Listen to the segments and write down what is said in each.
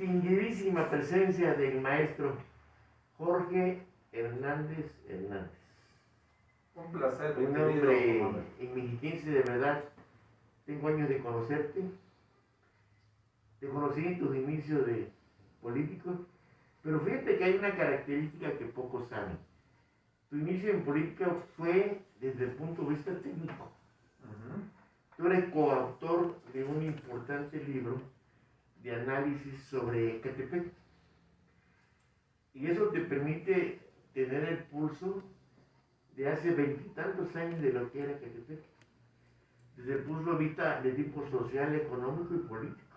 distinguidísima presencia del maestro Jorge Hernández Hernández. Un placer, Un hombre mexiquense de verdad. Tengo años de conocerte. Te conocí en tus inicios de políticos, pero fíjate que hay una característica que pocos saben. Tu inicio en política fue desde el punto de vista técnico. Tú eres coautor de un importante libro de análisis sobre Ecatepec. Y eso te permite tener el pulso de hace veintitantos años de lo que era Ecatepec. Desde el punto de vista de tipo social, económico y político.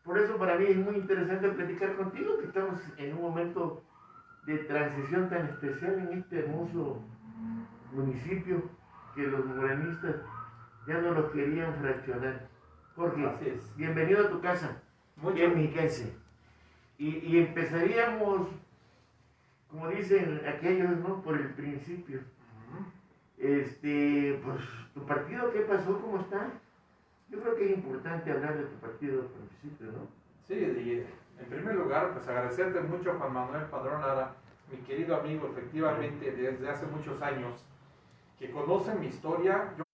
Por eso para mí es muy interesante platicar contigo, que estamos en un momento de transición tan especial en este hermoso municipio que los morenistas ya no lo querían fraccionar. Jorge, bienvenido a tu casa, bien mexiquense. Y empezaríamos, como dicen aquellos, ¿no? Por el principio. Pues, ¿tu partido qué pasó? ¿Cómo está? Yo creo que es importante hablar de tu partido al principio, ¿no? Sí, en primer lugar, pues agradecerte mucho, Juan Manuel Padrón Lara, mi querido amigo, efectivamente, desde hace muchos años, que conoce mi historia, yo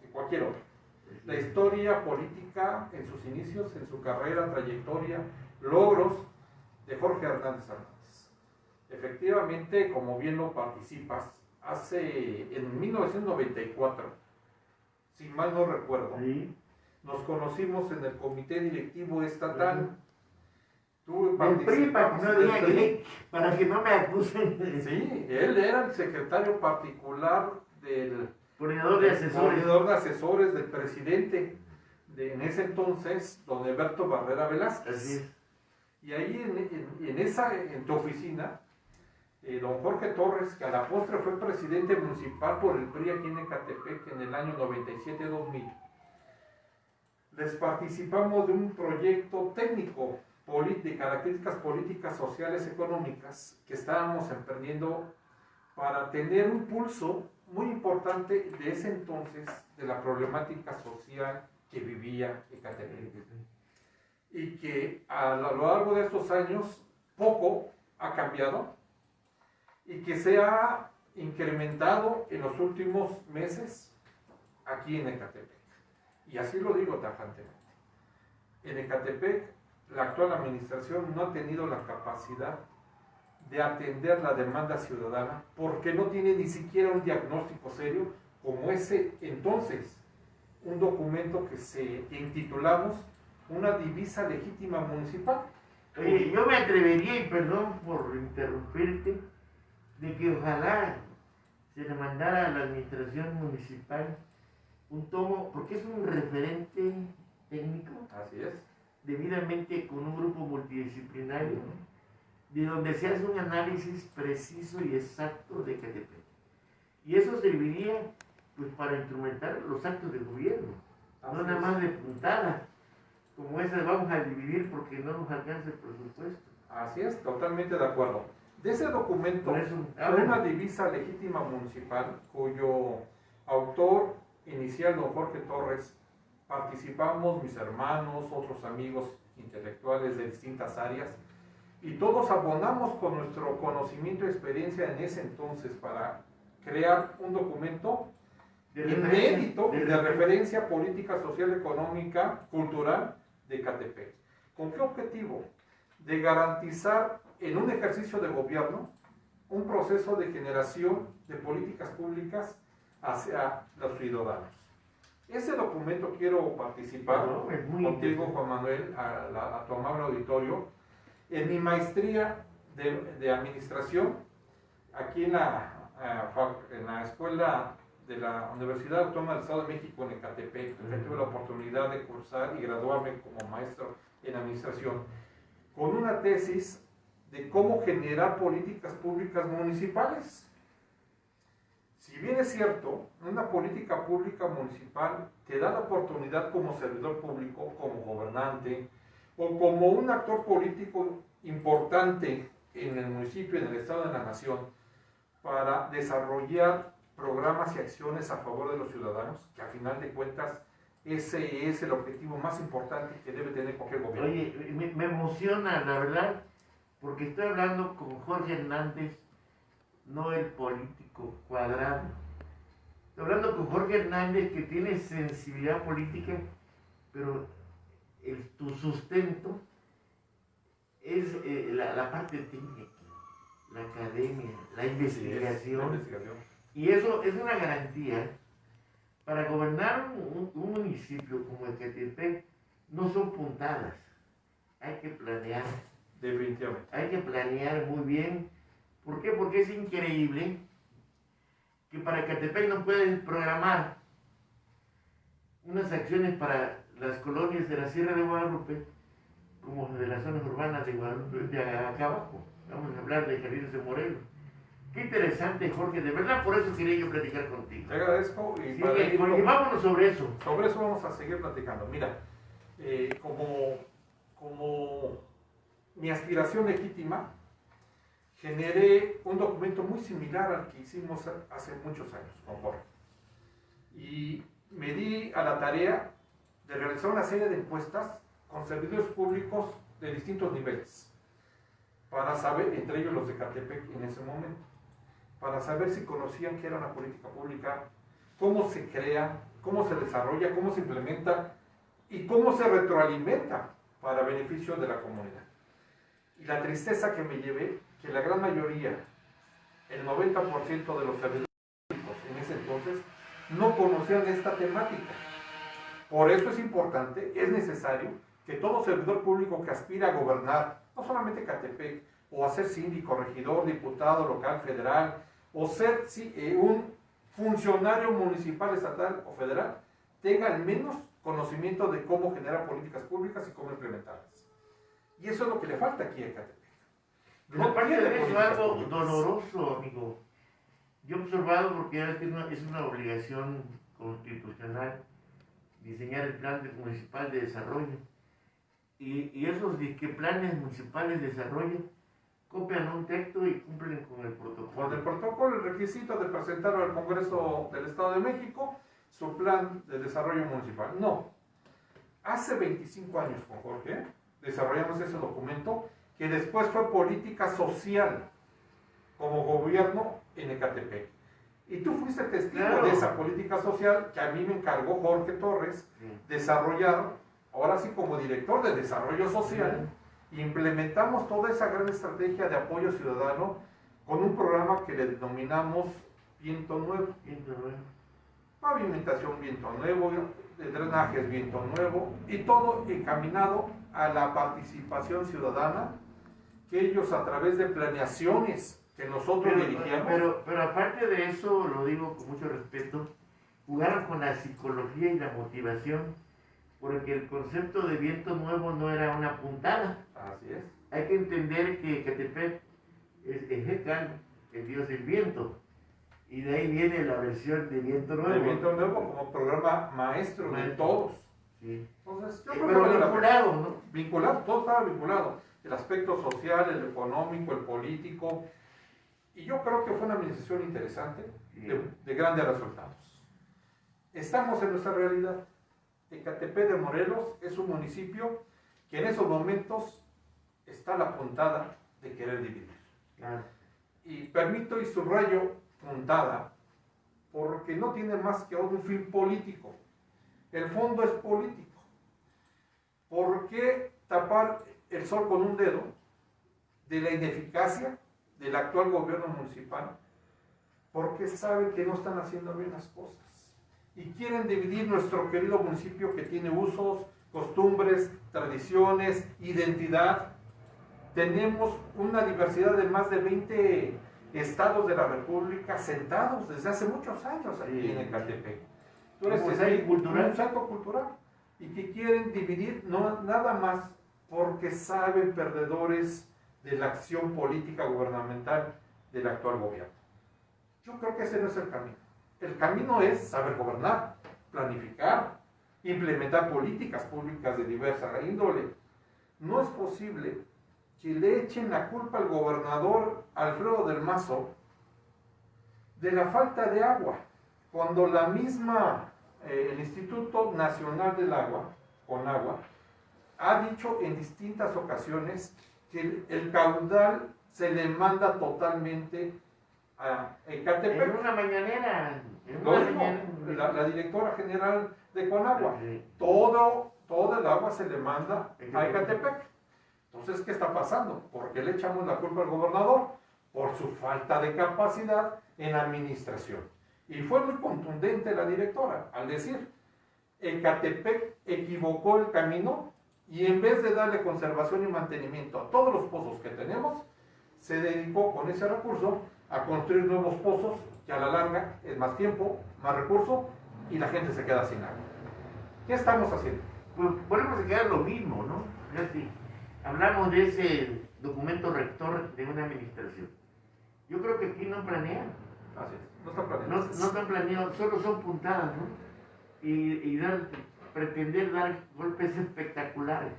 que cualquier otro. La historia política en sus inicios, en su carrera, trayectoria, logros de Jorge Hernández Hernández. Efectivamente, como bien lo participas, en 1994, si mal no recuerdo, sí, nos conocimos en el comité directivo estatal. Tú participas, para que no me acusen. Sí, él era el secretario particular del coordinador de asesores del presidente en ese entonces, don Alberto Barrera Velázquez. Así es. Y ahí en tu oficina, don Jorge Torres, que a la postre fue presidente municipal por el PRI aquí en Ecatepec en el año 97-2000, les participamos de un proyecto técnico de características políticas, sociales, económicas que estábamos emprendiendo para tener un pulso muy importante de ese entonces de la problemática social que vivía Ecatepec, y que a lo largo de estos años poco ha cambiado y que se ha incrementado en los últimos meses aquí en Ecatepec. Y así lo digo tajantemente. En Ecatepec, la actual administración no ha tenido la capacidad de atender la demanda ciudadana porque no tiene ni siquiera un diagnóstico serio como ese entonces, un documento que se intitulamos una divisa legítima municipal. Oye, yo me atrevería, y perdón por interrumpirte, de que ojalá se le mandara a la administración municipal un tomo, porque es un referente técnico. Así es. Debidamente con un grupo multidisciplinario, de donde se hace un análisis preciso y exacto de Ecatepec. Y eso serviría pues para instrumentar los actos de gobierno, no nada más de puntada, como esas vamos a dividir porque no nos alcanza el presupuesto. Así es, totalmente de acuerdo. De ese documento, una divisa legítima municipal, cuyo autor inicial, don Jorge Torres, participamos mis hermanos, otros amigos intelectuales de distintas áreas, y todos abonamos con nuestro conocimiento y experiencia en ese entonces para crear un documento inédito de referencia política, social, económica, cultural de Ecatepec. ¿Con qué objetivo? De garantizar en un ejercicio de gobierno un proceso de generación de políticas públicas hacia los ciudadanos. Ese documento quiero participar contigo, Juan Manuel, a tu amable auditorio, en mi maestría de administración, aquí en la escuela de la Universidad Autónoma del Estado de México en Ecatepec. Tuve la oportunidad de cursar y graduarme como maestro en administración, con una tesis de cómo generar políticas públicas municipales. Si bien es cierto, una política pública municipal te da la oportunidad como servidor público, como gobernante o como un actor político importante en el municipio, en el estado de la nación, para desarrollar programas y acciones a favor de los ciudadanos, que a final de cuentas Ese es el objetivo más importante que debe tener cualquier gobierno. Oye, me emociona, la verdad, porque estoy hablando con Jorge Hernández, no el político cuadrado. Estoy hablando con Jorge Hernández, que tiene sensibilidad política, pero tu sustento es la parte técnica, la academia, la investigación. Y eso es una garantía. Para gobernar un municipio como Ecatepec no son puntadas, hay que planear. Definitivamente. Hay que planear muy bien. ¿Por qué? Porque es increíble que para Ecatepec no pueden programar unas acciones para las colonias de la Sierra de Guadalupe, como de las zonas urbanas de Guadalupe, de acá abajo. Vamos a hablar de Jardines de Morelos. Qué interesante, Jorge, de verdad por eso quería yo platicar contigo. Te agradezco. Y sí, vámonos sobre eso. Sobre eso vamos a seguir platicando. Mira, como mi aspiración legítima, generé un documento muy similar al que hicimos hace muchos años con Jorge. Y me di a la tarea de realizar una serie de encuestas con servidores públicos de distintos niveles, para saber, entre ellos los de Ecatepec en ese momento, para saber si conocían qué era una política pública, cómo se crea, cómo se desarrolla, cómo se implementa y cómo se retroalimenta para beneficio de la comunidad. Y la tristeza que me llevé, que la gran mayoría, el 90% de los servidores públicos en ese entonces, no conocían esta temática. Por eso es importante, es necesario que todo servidor público que aspira a gobernar, no solamente Ecatepec, o a ser síndico, regidor, diputado local, federal, o ser un funcionario municipal, estatal o federal, tenga al menos conocimiento de cómo generar políticas públicas y cómo implementarlas. Y eso es lo que le falta aquí a Ecatepec. No, aparte de eso, algo doloroso, amigo. Yo he observado, porque ya ves que es una obligación constitucional diseñar el plan municipal de desarrollo. Y esos planes municipales de desarrollo copian un texto y cumplen con el protocolo. Con el protocolo, el requisito de presentar al Congreso del Estado de México su plan de desarrollo municipal. No. Hace 25 años con Jorge desarrollamos ese documento que después fue política social como gobierno en Ecatepec. Y tú fuiste testigo de esa política social que a mí me encargó Jorge Torres desarrollar, ahora sí como director de desarrollo social. Implementamos toda esa gran estrategia de apoyo ciudadano con un programa que le denominamos Viento Nuevo. Pavimentación Viento Nuevo, drenajes Viento Nuevo, y todo encaminado a la participación ciudadana, que ellos a través de planeaciones que nosotros dirigíamos. Pero aparte de eso, lo digo con mucho respeto, jugaron con la psicología y la motivación, porque el concepto de viento nuevo no era una puntada. Así es. Hay que entender que Ecatepec es Hecán, el dios del viento, y de ahí viene la versión de viento nuevo. De viento nuevo como programa maestro de todos. Sí. Entonces, pero vinculado, ¿no? Vinculado, todo estaba vinculado. El aspecto social, el económico, el político. Y yo creo que fue una administración interesante, de grandes resultados. Estamos en nuestra realidad. Ecatepec de Morelos es un municipio que en esos momentos está a la puntada de querer dividir. Y permito y subrayo puntada porque no tiene más que un fin político. El fondo es político. ¿Por qué tapar el sol con un dedo de la ineficacia del actual gobierno municipal? Porque saben que no están haciendo bien las cosas y quieren dividir nuestro querido municipio, que tiene usos, costumbres, tradiciones, identidad. Tenemos una diversidad de más de 20 estados de la República sentados desde hace muchos años aquí en Ecatepec. Tú eres un centro cultural, y que quieren dividir nada más porque saben perdedores de la acción política gubernamental del actual gobierno. Yo creo que ese no es el camino. El camino es saber gobernar, planificar, implementar políticas públicas de diversa índole. No es posible que le echen la culpa al gobernador Alfredo del Mazo de la falta de agua, cuando la misma el Instituto Nacional del Agua, CONAGUA, ha dicho en distintas ocasiones que el caudal se le manda totalmente a Ecatepec. En una mañanera. La directora general de CONAGUA. Todo el agua se le manda a Ecatepec. Entonces, ¿qué está pasando? ¿Por qué le echamos la culpa al gobernador? Por su falta de capacidad en administración. Y fue muy contundente la directora al decir, Ecatepec equivocó el camino y en vez de darle conservación y mantenimiento a todos los pozos que tenemos, se dedicó con ese recurso a construir nuevos pozos que a la larga es más tiempo, más recurso y la gente se queda sin agua. ¿Qué estamos haciendo? Pues volvemos a quedar lo mismo, ¿no? Hablamos de ese documento rector de una administración. Yo creo que aquí no planean. Así es, no está planeado. No están planeados, solo son puntadas, ¿no? Y pretender dar golpes espectaculares.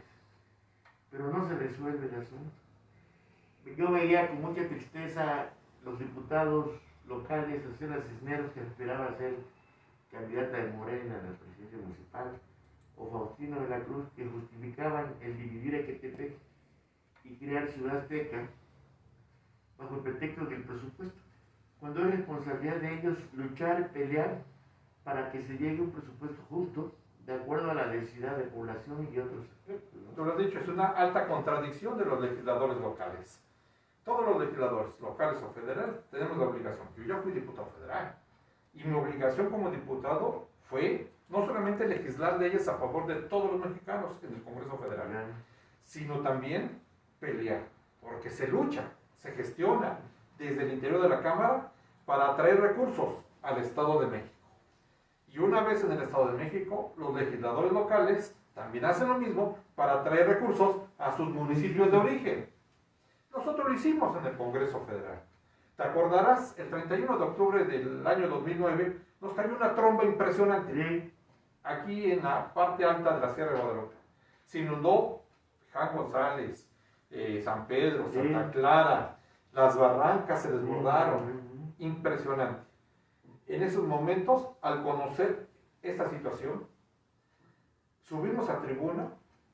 Pero no se resuelve el asunto. Yo veía con mucha tristeza los diputados locales, Susana Cisneros, que aspiraba a ser candidata de Morena a la presidencia municipal, o Faustino de la Cruz, que justificaban el dividir Ecatepec y crear Ciudad Azteca bajo el pretexto del presupuesto, cuando es responsabilidad de ellos luchar, pelear para que se llegue a un presupuesto justo de acuerdo a la densidad de población y otros aspectos, ¿no? Tú lo has dicho, es una alta contradicción de los legisladores locales. Todos los legisladores locales o federales tenemos la obligación. Yo ya fui diputado federal y mi obligación como diputado fue no solamente legislar leyes a favor de todos los mexicanos en el Congreso Federal, sino también pelear, porque se lucha, se gestiona desde el interior de la Cámara para atraer recursos al Estado de México. Y una vez en el Estado de México, los legisladores locales también hacen lo mismo para atraer recursos a sus municipios de origen. Nosotros lo hicimos en el Congreso Federal. ¿Te acordarás? El 31 de octubre del año 2009 nos cayó una tromba impresionante aquí en la parte alta de la Sierra de Guadalupe. Se inundó Jan González, San Pedro, Santa Clara, las barrancas se desbordaron. Impresionante. En esos momentos, al conocer esta situación, subimos a tribuna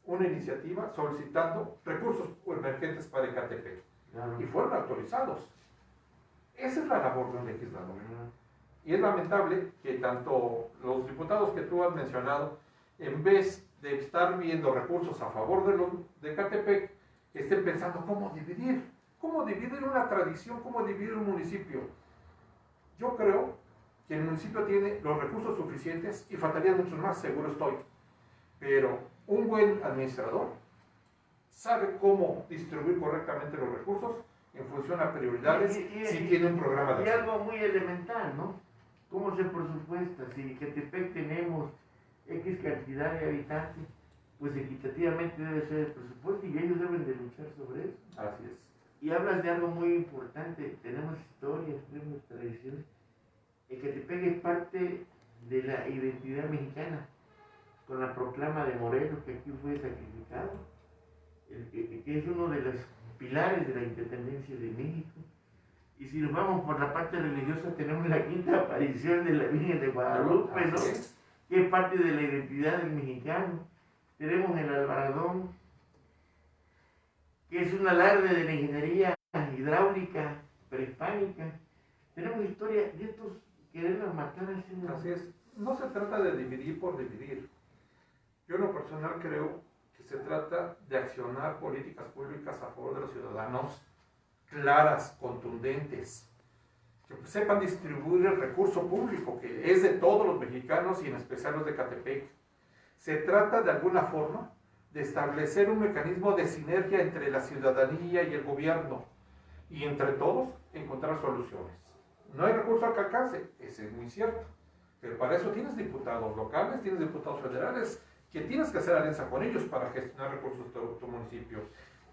una iniciativa solicitando recursos emergentes para Ecatepec. Y fueron autorizados. Esa es la labor de un legislador. Y es lamentable que tanto los diputados que tú has mencionado, en vez de estar viendo recursos a favor de Ecatepec, estén pensando cómo dividir una tradición, cómo dividir un municipio. Yo creo que el municipio tiene los recursos suficientes y faltarían muchos más, seguro estoy. Pero un buen administrador sabe cómo distribuir correctamente los recursos en función a prioridades si tiene un programa de acción. Y algo muy elemental, ¿no? ¿Cómo se presupuesta? Si en Ecatepec tenemos X cantidad de habitantes, pues equitativamente debe ser el presupuesto y ellos deben de luchar sobre eso. Así es. Y hablas de algo muy importante, tenemos historias, tenemos tradiciones. Ecatepec es parte de la identidad mexicana, con la proclama de Morelos, que aquí fue sacrificado, que es uno de los pilares de la independencia de México. Y si nos vamos por la parte religiosa, tenemos la quinta aparición de la Virgen de Guadalupe, ¿no? Que es parte de la identidad del mexicano. Tenemos el Albaradón, que es un alarde de la ingeniería hidráulica prehispánica. Tenemos historia de estos querernos matar al Señor. Así es. No se trata de dividir por dividir. Yo en lo personal creo que se trata de accionar políticas públicas a favor de los ciudadanos claras, contundentes, que sepan distribuir el recurso público, que es de todos los mexicanos y en especial los de Ecatepec. Se trata de alguna forma de establecer un mecanismo de sinergia entre la ciudadanía y el gobierno y entre todos encontrar soluciones. No hay recurso al alcance, eso es muy cierto, pero para eso tienes diputados locales, tienes diputados federales, que tienes que hacer alianza con ellos para gestionar recursos de tu municipio.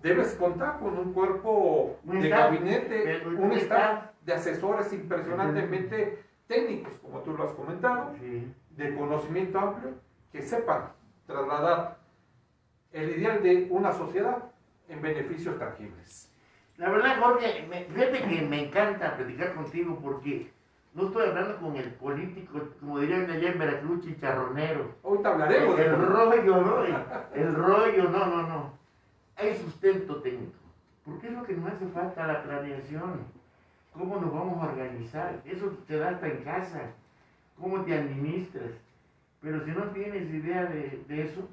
Debes contar con un cuerpo de gabinete, un staff de asesores impresionantemente técnicos, como tú lo has comentado, de conocimiento amplio, que sepan trasladar el ideal de una sociedad en beneficios tangibles. La verdad, Jorge, fíjate que me encanta platicar contigo porque no estoy hablando con el político, como dirían allá en Veracruz, chicharronero. Ahorita hablaremos. El rollo, ¿no? El rollo, no. Hay sustento técnico. Porque es lo que nos hace falta, la planeación. ¿Cómo nos vamos a organizar? Eso te da hasta en casa. ¿Cómo te administras? Pero si no tienes idea de eso,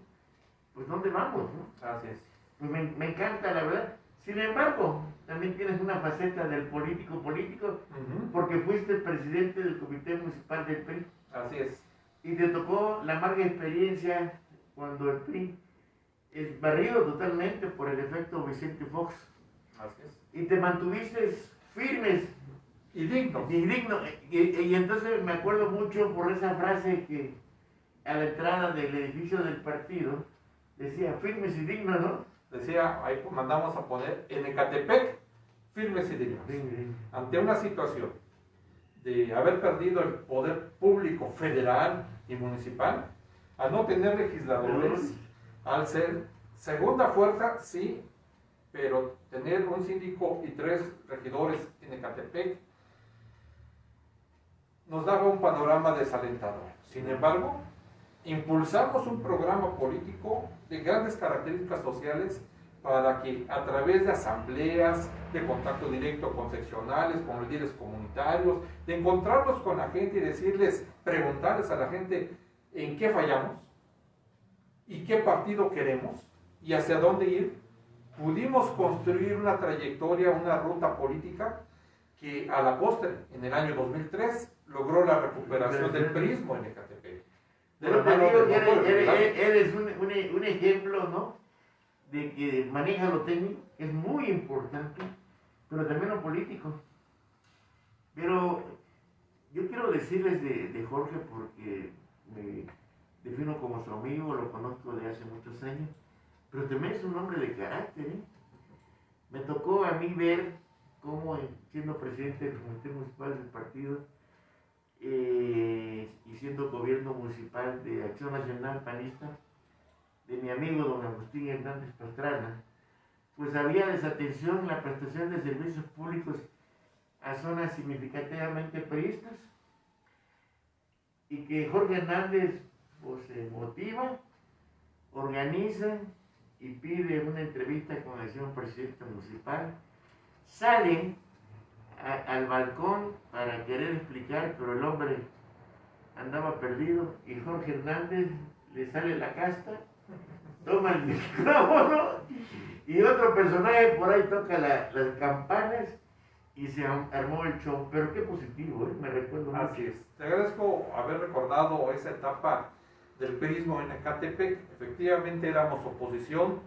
pues ¿dónde vamos, no? Así es. Pues me encanta, la verdad. Sin embargo, también tienes una faceta del político, porque fuiste el presidente del Comité Municipal del PRI. Así es. Y te tocó la amarga experiencia cuando el PRI es barrido totalmente por el efecto Vicente Fox. Así es. Y te mantuviste firmes. Y dignos. Y entonces me acuerdo mucho por esa frase que a la entrada del edificio del partido decía, firmes y dignos, ¿no? Decía, ahí mandamos a poner en Ecatepec, firmes y dignos. Ante una situación de haber perdido el poder público federal y municipal, al no tener legisladores, al ser segunda fuerza, sí, pero tener un síndico y 3 regidores en Ecatepec nos daba un panorama desalentador. Sin embargo, impulsamos un programa político de grandes características sociales para que a través de asambleas, de contacto directo con seccionales, con líderes comunitarios, de encontrarnos con la gente y decirles, preguntarles a la gente en qué fallamos y qué partido queremos y hacia dónde ir, pudimos construir una trayectoria, una ruta política que a la postre, en el año 2003, logró la recuperación del prismo en Ecatepec. Pero te digo que eres un ejemplo, ¿no? De que maneja lo técnico, es muy importante, pero también lo político. Pero yo quiero decirles de Jorge, porque me defino como su amigo, lo conozco de hace muchos años, pero también es un hombre de carácter, ¿eh? Me tocó a mí ver cómo, siendo presidente del Comité Municipal del partido, y siendo gobierno municipal de Acción Nacional Panista, de mi amigo don Agustín Hernández Pastrana, pues había desatención en la prestación de servicios públicos a zonas significativamente priistas, y que Jorge Hernández pues se motiva, organiza y pide una entrevista con el señor presidente municipal, salen al balcón para querer explicar, pero el hombre andaba perdido y Jorge Hernández le sale la casta, toma el micrófono y otro personaje por ahí toca las campanas y se armó el show. Pero qué positivo, ¿eh? Me recuerdo mucho. Así es. Te agradezco haber recordado esa etapa del prismo en Ecatepec. Efectivamente éramos oposición.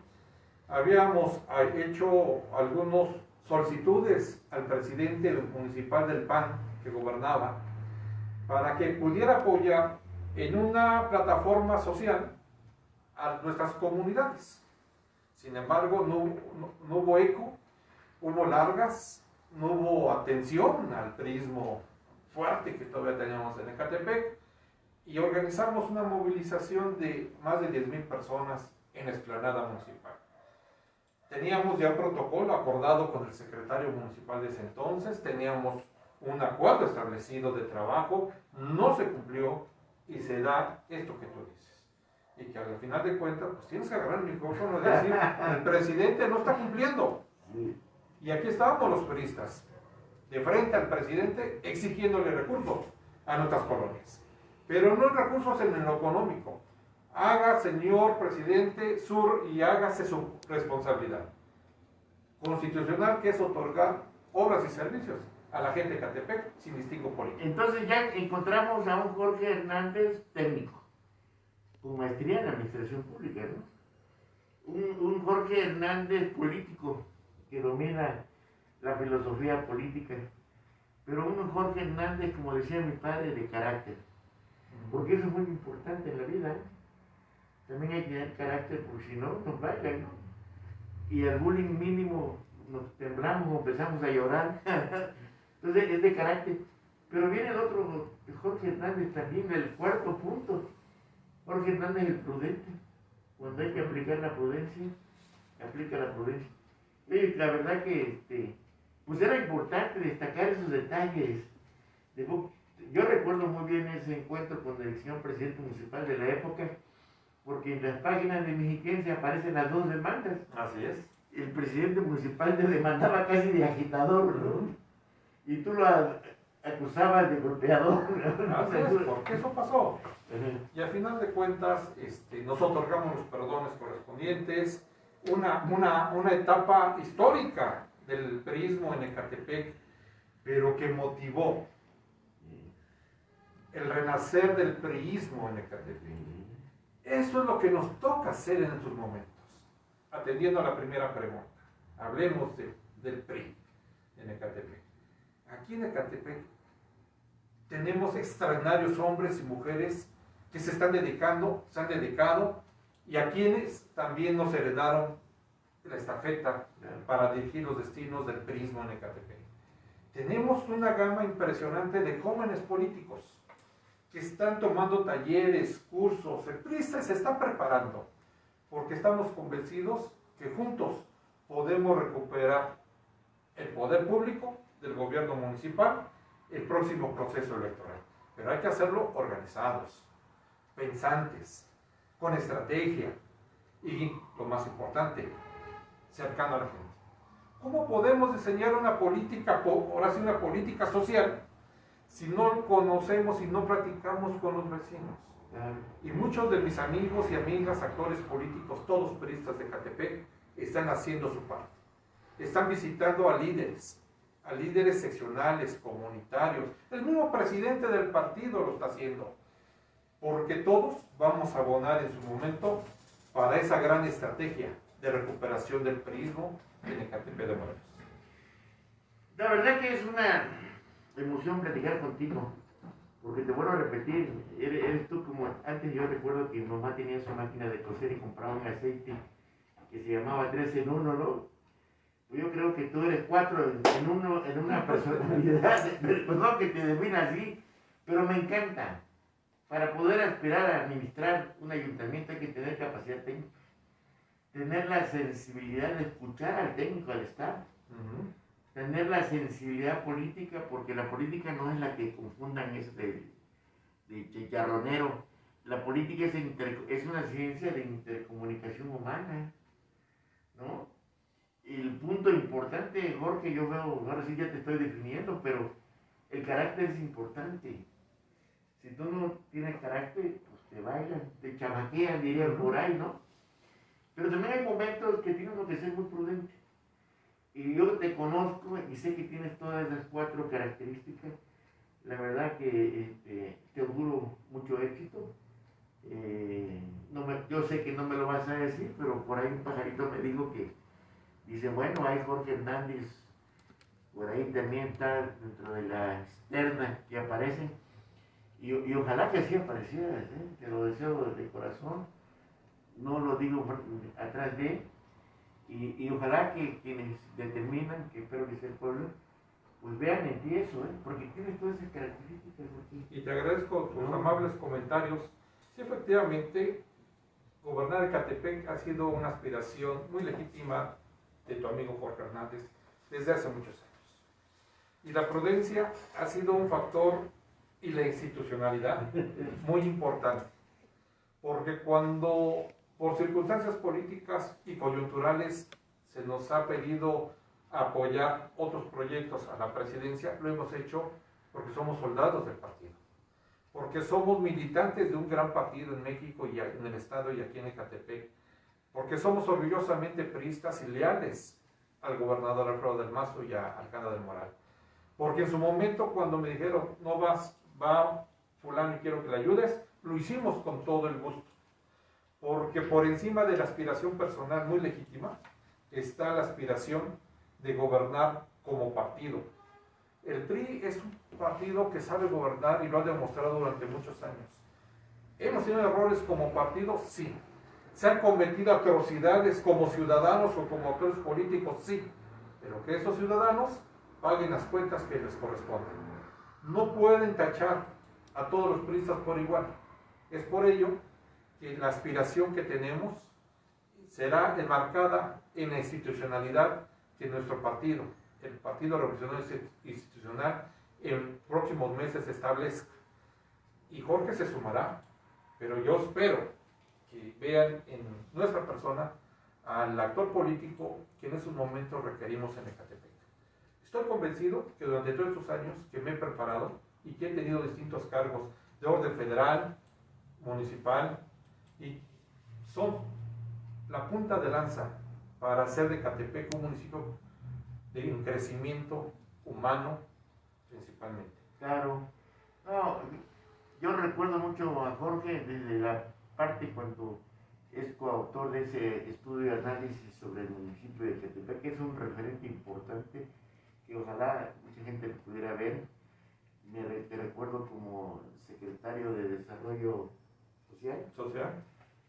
Habíamos hecho algunas solicitudes al presidente municipal del PAN que gobernaba para que pudiera apoyar en una plataforma social a nuestras comunidades. Sin embargo, no hubo eco, hubo largas, no hubo atención al prismo fuerte que todavía teníamos en Ecatepec y organizamos una movilización de más de 10,000 personas en la explanada municipal. Teníamos ya un protocolo acordado con el secretario municipal de ese entonces, teníamos un acuerdo establecido de trabajo, no se cumplió y se da esto que tú dices. Y que al final de cuentas, pues tienes que agarrar el micrófono y decir, el presidente no está cumpliendo. Y aquí estábamos los turistas, de frente al presidente, exigiéndole recursos a nuestras colonias. Pero no recursos en lo económico. Haga, señor presidente, y hágase su responsabilidad constitucional, que es otorgar obras y servicios a la gente de Ecatepec sin distingo político. Entonces ya encontramos a un Jorge Hernández técnico, con maestría en administración pública, ¿no? Un Jorge Hernández político, que domina la filosofía política, pero un Jorge Hernández, como decía mi padre, de carácter, porque eso es muy importante en la vida, ¿eh? También hay que tener carácter, porque si no, nos bailan, ¿no? Y al bullying mínimo nos temblamos o empezamos a llorar. Entonces es de carácter. Pero viene el otro, Jorge Hernández también, el cuarto punto. Jorge Hernández el prudente. Cuando hay que aplicar la prudencia, aplica la prudencia. Y la verdad que pues era importante destacar esos detalles. yo recuerdo muy bien ese encuentro con el señor presidente municipal de la época, porque en las páginas de Mexiquense aparecen las dos demandas. Así es. El presidente municipal te demandaba casi de agitador, ¿no? Y tú lo acusabas de golpeador. Así es, porque eso pasó. Y al final de cuentas, nos otorgamos los perdones correspondientes, una etapa histórica del priismo en Ecatepec, pero que motivó el renacer del priismo en Ecatepec. Eso es lo que nos toca hacer en estos momentos. Atendiendo a la primera pregunta, hablemos del PRI en Ecatepec. Aquí en Ecatepec tenemos extraordinarios hombres y mujeres que se han dedicado y a quienes también nos heredaron la estafeta para dirigir los destinos del priismo en Ecatepec. Tenemos una gama impresionante de jóvenes políticos que están tomando talleres, cursos. El PRI se está preparando porque estamos convencidos que juntos podemos recuperar el poder público del gobierno municipal el próximo proceso electoral. Pero hay que hacerlo organizados, pensantes, con estrategia y, lo más importante, cercano a la gente. ¿Cómo podemos diseñar una política, ahora sí una política social, si no conocemos y no practicamos con los vecinos? Y muchos de mis amigos y amigas, actores políticos, todos priistas de Ecatepec, están haciendo su parte. Están visitando a líderes seccionales, comunitarios. El mismo presidente del partido lo está haciendo. Porque todos vamos a abonar en su momento para esa gran estrategia de recuperación del priismo en Ecatepec de Morelos. La verdad que es una emoción platicar contigo, porque te vuelvo a repetir, eres tú como antes. Yo recuerdo que mi mamá tenía su máquina de coser y compraba un aceite que se llamaba 3 en 1, ¿no? Pues yo creo que tú eres 4 en 1 en una personalidad, perdón que te defina así, pero me encanta. Para poder aspirar a administrar un ayuntamiento hay que tener capacidad técnica, tener la sensibilidad de escuchar al técnico, al Estado, tener la sensibilidad política, porque la política no es la que confundan de chicharronero. La política es una ciencia de intercomunicación humana, ¿no? El punto importante, Jorge, yo veo, ahora sí ya te estoy definiendo, pero el carácter es importante. Si tú no tienes carácter, pues te bailan, te chamaquean, dirían por ahí, ¿no? Pero también hay momentos que tienes que ser muy prudente. Y yo te conozco y sé que tienes todas esas 4 características. La verdad que te auguro mucho éxito. Yo sé que no me lo vas a decir, pero por ahí un pajarito me dijo que dice, bueno, hay Jorge Hernández, por ahí también está dentro de la externa que aparece. Y ojalá que así apareciera, te lo deseo de corazón, no lo digo atrás de, y ojalá que quienes determinan, que espero que sea el pueblo, pues vean en ti eso, porque tienes todas esas características aquí. Y te agradezco tus amables comentarios. Sí, efectivamente, gobernar Ecatepec ha sido una aspiración muy legítima de tu amigo Jorge Hernández desde hace muchos años. Y la prudencia ha sido un factor, y la institucionalidad, muy importante. Porque cuando, por circunstancias políticas y coyunturales, se nos ha pedido apoyar otros proyectos a la presidencia, lo hemos hecho porque somos soldados del partido. Porque somos militantes de un gran partido en México y en el Estado y aquí en Ecatepec. Porque somos orgullosamente priistas y leales al gobernador Alfredo del Mazo y a Alcántara del Moral. Porque en su momento, cuando me dijeron, no vas, va fulano y quiero que le ayudes, lo hicimos con todo el gusto. Porque por encima de la aspiración personal muy legítima, está la aspiración de gobernar como partido. El PRI es un partido que sabe gobernar y lo ha demostrado durante muchos años. ¿Hemos tenido errores como partido? Sí. ¿Se han cometido atrocidades como ciudadanos o como actores políticos? Sí. Pero que esos ciudadanos paguen las cuentas que les corresponden. No pueden tachar a todos los priistas por igual. Es por ello que la aspiración que tenemos será enmarcada en la institucionalidad que nuestro partido, el Partido Revolucionario Institucional, en próximos meses se establezca. Y Jorge se sumará, pero yo espero que vean en nuestra persona al actor político que en esos momentos requerimos en Ecatepec. Estoy convencido que durante todos estos años que me he preparado y que he tenido distintos cargos de orden federal, municipal, y son la punta de lanza para hacer de Ecatepec un municipio de un crecimiento humano principalmente. Claro. No, yo recuerdo mucho a Jorge desde la parte cuando es coautor de ese estudio de análisis sobre el municipio de Ecatepec, que es un referente importante que ojalá mucha gente lo pudiera ver. Te recuerdo como secretario de Desarrollo Social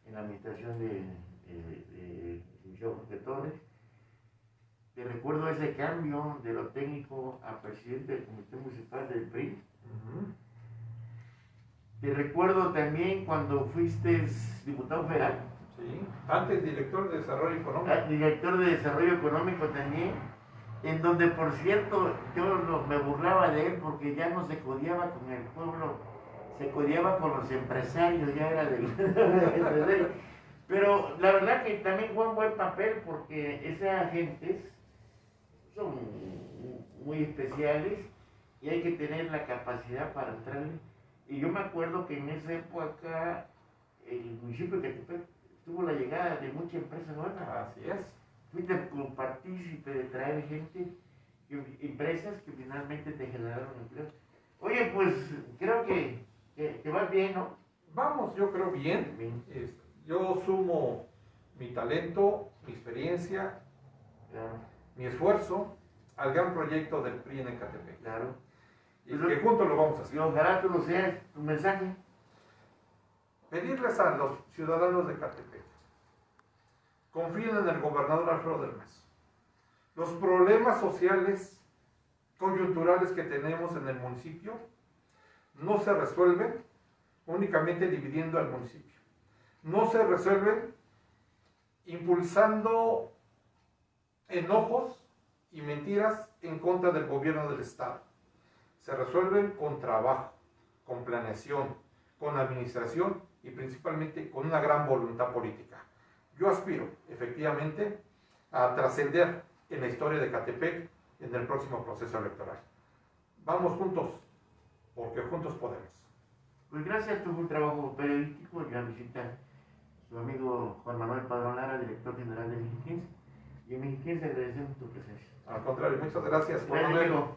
en la administración de Jorge Torres. Te recuerdo ese cambio de lo técnico a presidente del Comité Municipal del PRI. Te recuerdo también cuando fuiste diputado federal. Sí, antes director de Desarrollo Económico. Director de Desarrollo Económico también, en donde, por cierto, yo me burlaba de él porque ya no se codiaba con el pueblo, se codiaba con los empresarios, ya era de... Pero la verdad que también fue un buen papel porque esas agentes son muy especiales y hay que tener la capacidad para entrarle. Y yo me acuerdo que en esa época el municipio de Ecatepec tuvo la llegada de mucha empresa nueva. Así es. Fuiste partícipe de traer gente, empresas que finalmente te generaron empleo. Oye, pues creo que vas bien, ¿no? Vamos, yo creo bien. Yo sumo mi talento, mi experiencia, Claro. mi esfuerzo al gran proyecto del PRI en Ecatepec. Claro. Y que juntos lo vamos a hacer. Y ojalá tú lo seas, tu mensaje. Pedirles a los ciudadanos de Ecatepec, confíen en el gobernador Alfredo del Mazo. Los problemas sociales, coyunturales que tenemos en el municipio no se resuelven únicamente dividiendo al municipio. No se resuelven impulsando enojos y mentiras en contra del gobierno del Estado. Se resuelven con trabajo, con planeación, con administración y principalmente con una gran voluntad política. Yo aspiro, efectivamente, a trascender en la historia de Ecatepec en el próximo proceso electoral. Vamos juntos, porque juntos podemos. Pues gracias a tu trabajo periodístico y la visita su amigo Juan Manuel Padrón Lara, director general de Mexiquense. Y en Mexiquense agradecemos tu presencia. Al contrario, muchas gracias. Gracias, amigo.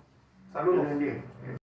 Saludos.